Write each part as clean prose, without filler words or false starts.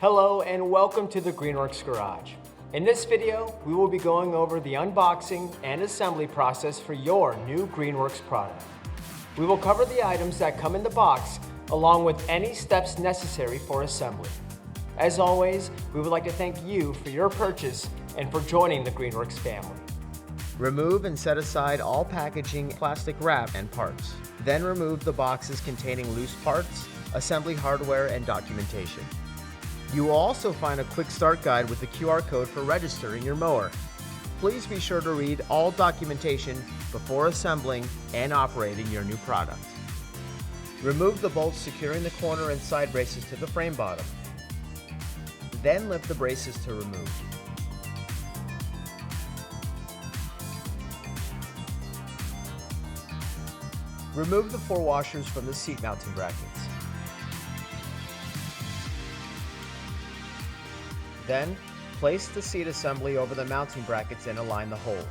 Hello and welcome to the Greenworks Garage. In this video, we will be going over the unboxing and assembly process for your new Greenworks product. We will cover the items that come in the box along with any steps necessary for assembly. As always, we would like to thank you for your purchase and for joining the Greenworks family. Remove and set aside all packaging, plastic wrap, and parts. Then remove the boxes containing loose parts, assembly hardware, and documentation. You will also find a quick start guide with the QR code for registering your mower. Please be sure to read all documentation before assembling and operating your new product. Remove the bolts securing the corner and side braces to the frame bottom. Then lift the braces to remove. Remove the 4 washers from the seat mounting brackets. Then, place the seat assembly over the mounting brackets and align the holes.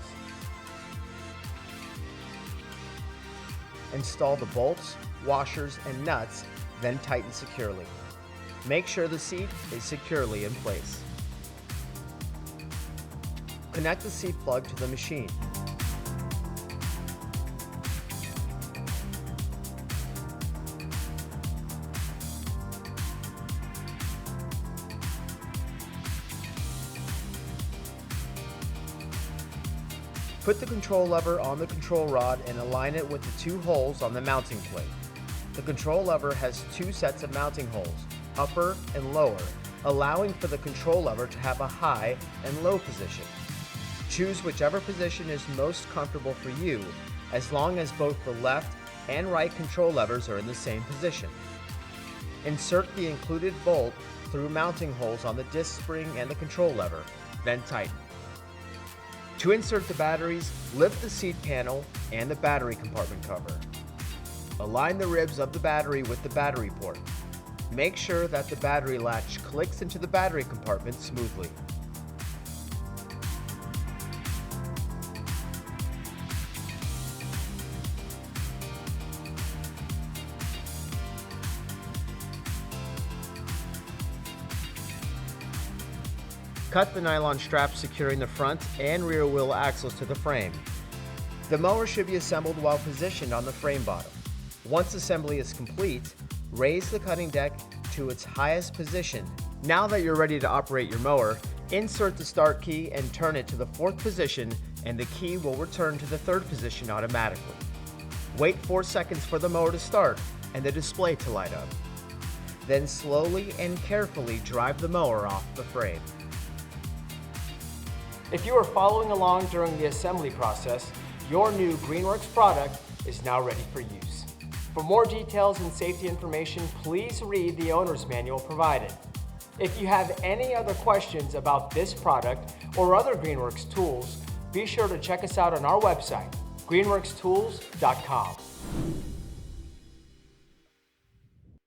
Install the bolts, washers, and nuts, then tighten securely. Make sure the seat is securely in place. Connect the seat plug to the machine. Put the control lever on the control rod and align it with the 2 holes on the mounting plate. The control lever has 2 sets of mounting holes, upper and lower, allowing for the control lever to have a high and low position. Choose whichever position is most comfortable for you, as long as both the left and right control levers are in the same position. Insert the included bolt through mounting holes on the disc spring and the control lever, then tighten. To insert the batteries, lift the seat panel and the battery compartment cover. Align the ribs of the battery with the battery port. Make sure that the battery latch clicks into the battery compartment smoothly. Cut the nylon straps securing the front and rear wheel axles to the frame. The mower should be assembled while positioned on the frame bottom. Once assembly is complete, raise the cutting deck to its highest position. Now that you're ready to operate your mower, insert the start key and turn it to the 4th position, and the key will return to the 3rd position automatically. Wait 4 seconds for the mower to start and the display to light up. Then slowly and carefully drive the mower off the frame. If you are following along during the assembly process, your new Greenworks product is now ready for use. For more details and safety information, please read the owner's manual provided. If you have any other questions about this product or other Greenworks tools, be sure to check us out on our website, greenworkstools.com.